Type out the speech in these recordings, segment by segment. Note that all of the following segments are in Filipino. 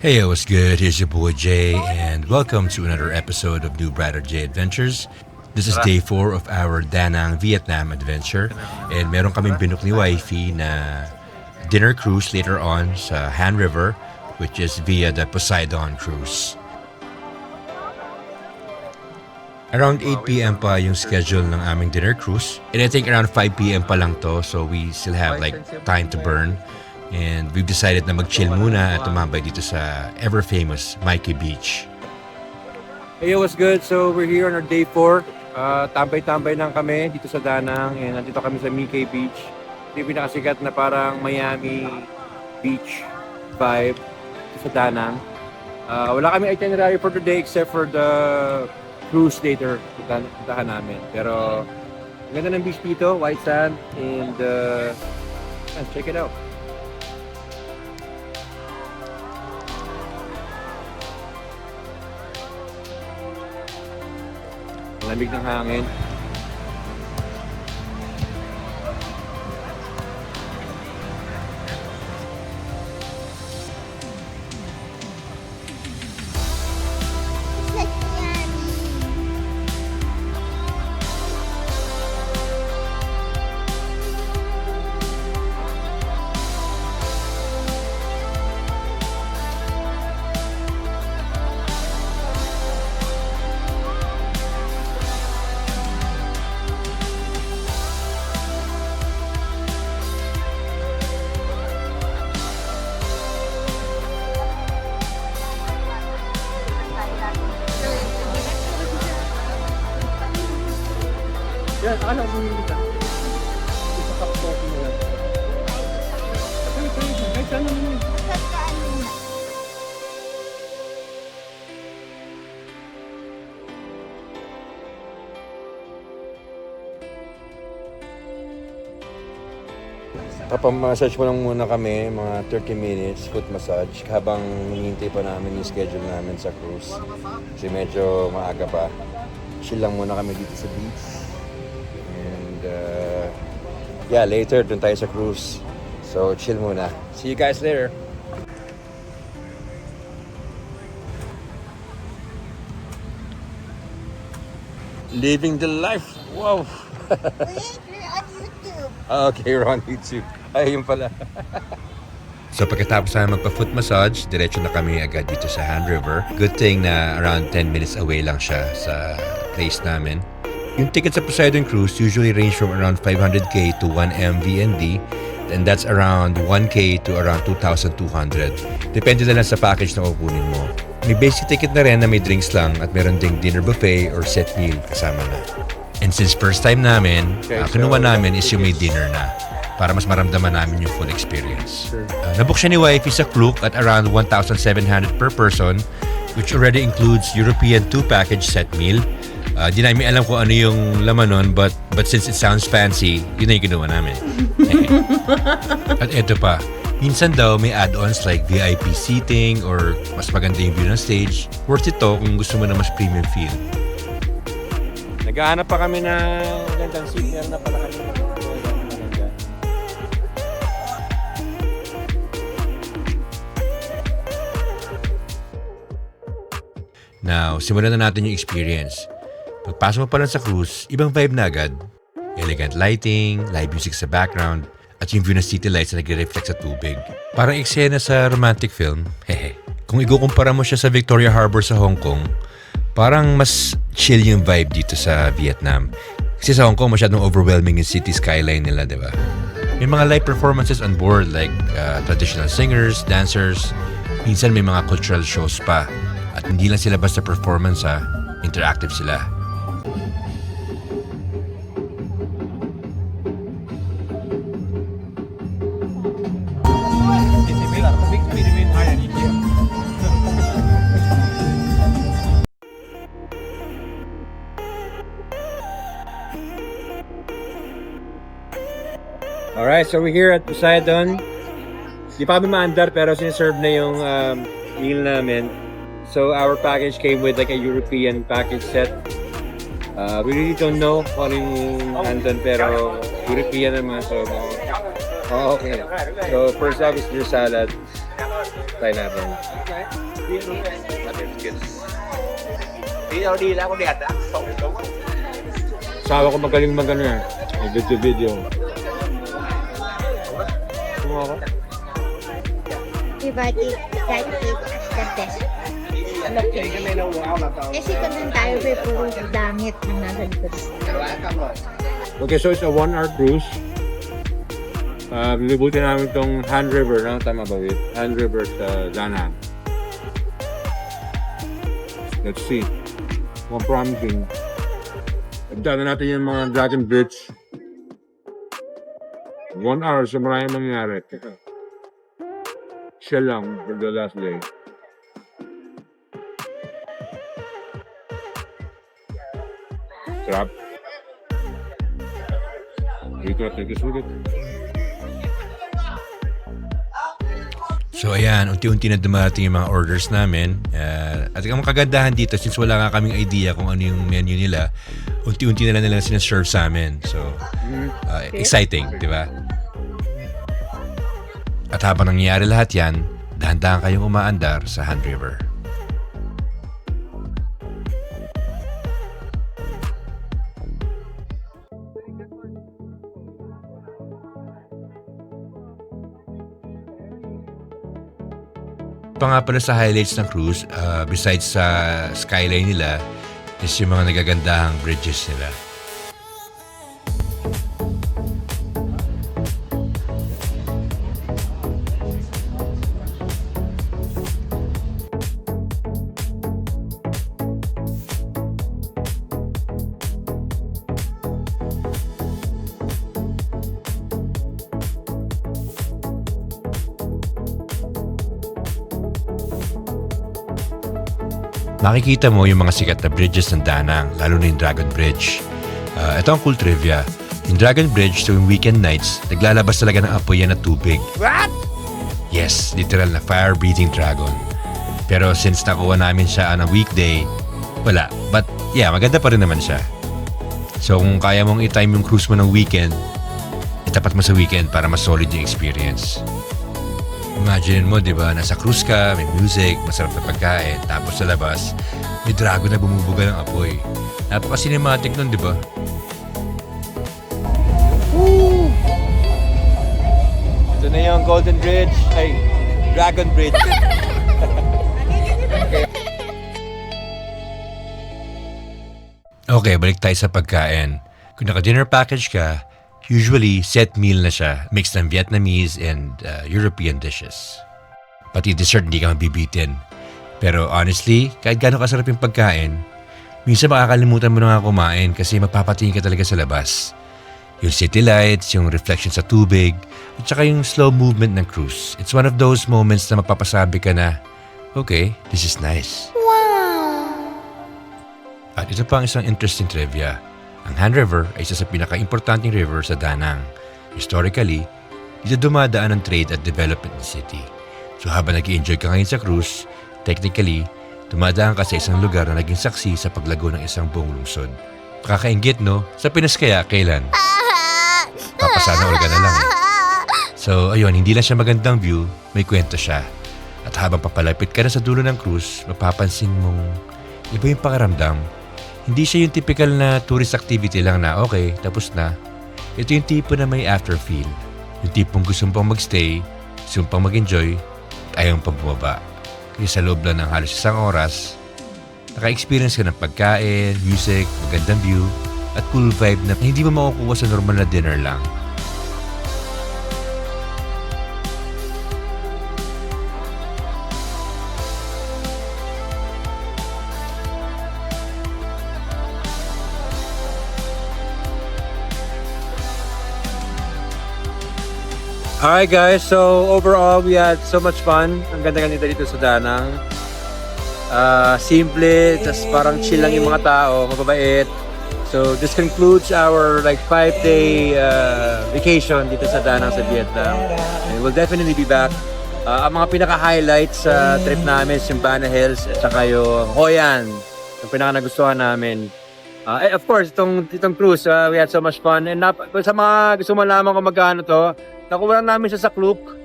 Hey, what's good? Here's your boy Jay, and welcome to another episode of New Brighter Jay Adventures. This is day 4 of our Da Nang Vietnam adventure, and meron kaming binook ni Wifey na dinner cruise later on sa Han River, which is via the Poseidon cruise. Around 8 p.m. pa yung schedule ng aming dinner cruise, and I think around 5 p.m. pa lang to, so we still have like time to burn. And we've decided na mag-chill muna at tumambay dito sa ever-famous Mikey Beach. Hey, what's good? So we're here on our day 4. Tambay-tambay lang kami dito sa Da Nang, and nandito kami sa Mikey Beach. Ito yung pinakasikat na parang Miami Beach vibe sa Da Nang. Wala kami itinerary for today except for the cruise later. Puntahan namin. Pero ganda ng beach dito, white sand, and check it out. Lamig ng hangin. Yan, akala ko bumili ka. Isa cup coffee na lang. Kahit saan naman yun. Kapag-massage mo lang muna kami, mga 30 minutes, foot massage, habang hinihintay pa namin yung schedule namin sa cruise. Kasi medyo maaga pa. Chill lang muna kami dito sa beach. Yeah, later dun tayo sa cruise. So chill muna. See you guys later. Living the life. Wow. Wait, we're on YouTube. Okay, we're on YouTube. Ay, yun pala. So pagkatapos na magpa-foot massage, diretso na kami agad dito sa Han River. Good thing na around 10 minutes away lang siya sa place namin. Yung ticket sa Poseidon Cruise usually range from around 500k to 1 MVND, and that's around 1k to around 2,200. Depende na lang sa package na kukunin mo. May basic ticket na rin na may drinks lang at meron ding dinner buffet or set meal kasama na. And since first time namin, kinuha namin is yung may dinner na para mas maramdaman namin yung full experience. Nabook siya ni Wifey sa Klook at around 1,700 per person, which already includes European 2 package set meal. Di namin alam kung ano yung laman nun, but since it sounds fancy, yun na yung ginawa namin. At eto pa, minsan daw may add-ons like VIP seating or mas maganda yung view ng stage. Worth it to kung gusto mo na mas premium feel. Naghahanap pa kami na gandang seat. Meron na pala kami. Now, simulan na natin yung experience. Pagpasok mo pa lang sa cruise, ibang vibe na agad. Elegant lighting, live music sa background, at yung view ng city lights na nagre-reflect sa tubig. Parang eksena sa romantic film. Hehe. Kung ikukumpara mo siya sa Victoria Harbor sa Hong Kong, parang mas chill yung vibe dito sa Vietnam. Kasi sa Hong Kong, masyadong overwhelming yung city skyline nila, di ba? May mga live performances on board like traditional singers, dancers. Minsan may mga cultural shows pa. At hindi lang sila basta performance interactive sila. Alright, so we're here at Poseidon. Di pa kami maandar pero siniserve na yung meal namin. So our package came with like a European package set. We really don't know kung ano yung andun pero European naman. So, okay. So first up is your salad. Try natin. Sawa ko magaling mag-ano yan. Video. Kumuha ko? Diba, try to take as the best. Kasi kung doon tayo, may puro damit na nasa likod. Okay, so it's a 1-hour cruise. Lilibutin namin itong Han River, no? Tama ba, Wait? Han River sa Da Nang. Let's see. Mga promising. Pagdaan natin yung mga Dragon Bridge. 1 hour, so maraming mangyari. Siya lang for the last day. Sarap. Dito natin kasulit. So ayan, unti-unti na dumarating yung mga orders namin. At ang kagandahan dito, since wala nga kaming idea kung ano yung menu nila, unti-unti na lang nila sinaserve sa amin. So, exciting, di ba? At habang nangyayari lahat yan, dahan-dahan kayong umaandar sa Han River. Pa nga pala sa highlights ng cruise, besides sa skyline nila, is yung mga nagagandahang bridges nila. Makikita mo yung mga sikat na bridges ng Da Nang, lalo na yung Dragon Bridge. Ito ang cool trivia. Yung Dragon Bridge tuwing weekend nights, naglalabas talaga ng apoy yan na tubig. What? Yes, literal na fire-breathing dragon. Pero since nakuha namin siya on a weekday, wala. But yeah, maganda pa rin naman siya. So kung kaya mong i-time yung cruise mo ng weekend, itapat mo sa weekend para mas solid yung experience. Imagine mo, di ba, nasa cruise ka, may music, masarap na pagkain, tapos sa labas, may dragon na bumubuga ng apoy. Napaka-cinematic nun, di ba? Ito na yung Golden Bridge, ay, Dragon Bridge. Okay, balik tayo sa pagkain. Kung naka-dinner package ka, usually set meal na siya, mix ng Vietnamese and European dishes. Pati dessert hindi ka mabibitin. Pero honestly, kahit gano'ng kasarap yung pagkain, minsan makakalimutan mo na nga kumain kasi mapapatingin ka talaga sa labas. Yung city lights, yung reflection sa tubig, at saka yung slow movement ng cruise. It's one of those moments na mapapasabi ka na, okay, this is nice. Wow! At ito pa ang isang interesting trivia. Ang Han River ay isa sa pinaka-importanting river sa Da Nang. Historically, dito dumadaan ang trade at development ng city. So habang nag-i-enjoy ka ngayon sa cruise, technically, dumadaan ka sa isang lugar na naging saksi sa paglago ng isang buong lungsod. Nakakainggit, no? Sa Pinas kaya, kailan? Papasana all ka na lang eh. So ayun, hindi lang siya magandang view, may kwento siya. At habang papalapit ka na sa dulo ng cruise, mapapansin mong iba yung pakiramdam. Hindi siya yung typical na tourist activity lang na okay, tapos na. Ito yung tipo na may after feel. Yung tipong gusto pang magstay, gusto pang mag-enjoy, at ayaw pang bumaba. Kaya sa loob lang ng halos isang oras, naka-experience ka ng pagkain, music, magandang view, at cool vibe na hindi mo makukuha sa normal na dinner lang. Alright guys, so overall we had so much fun. Ang ganda-ganda dito sa Da Nang. Simple, just parang chill lang yung mga tao, mababait. So this concludes our like 5-day vacation dito sa Da Nang sa Vietnam. And we'll definitely be back. Ang mga pinaka-highlights sa trip namin is yung Bana Hills at saka yung Hoi An. Yung pinaka-nagustuhan namin. Of course, itong cruise, we had so much fun. And sa mga gusto malaman kung magkano to, nakuha lang namin siya sa Klook.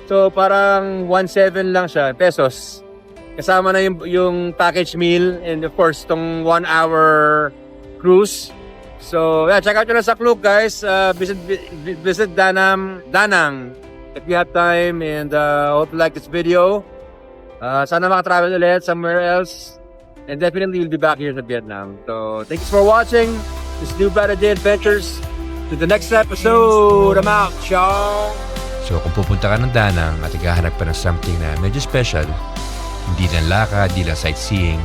So parang 1.7 lang siya, pesos. Kasama na yung package meal and of course itong 1 hour cruise. So yeah, check out yun sa Klook guys. Visit Danang if you have time, and hope you like this video. Sana makatravel ulit somewhere else. And definitely you'll be back here in Vietnam. So thanks for watching this New Brother Day Adventures. To the next episode, I'm out. Ciao! So kung pupunta ka ng Danang at naghahanap pa ng something na medyo special, hindi lang lakad, hindi lang sightseeing,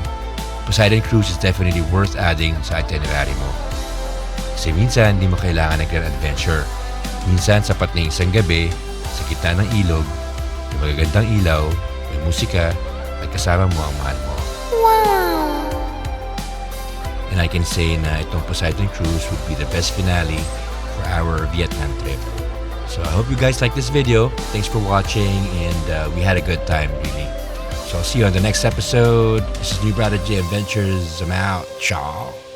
Poseidon Cruise is definitely worth adding sa itinerary mo. Kasi minsan, hindi mo kailangan ng grand adventure. Minsan, sapat na isang gabi, sa gitna ng ilog, may magagandang ilaw, may musika, at kasama mo ang mahal mo. And I can say na itong Poseidon Cruise would be the best finale for our Vietnam trip. So I hope you guys like this video. Thanks for watching, and we had a good time, really. So I'll see you on the next episode. This is New Brother J Adventures. I'm out. Ciao.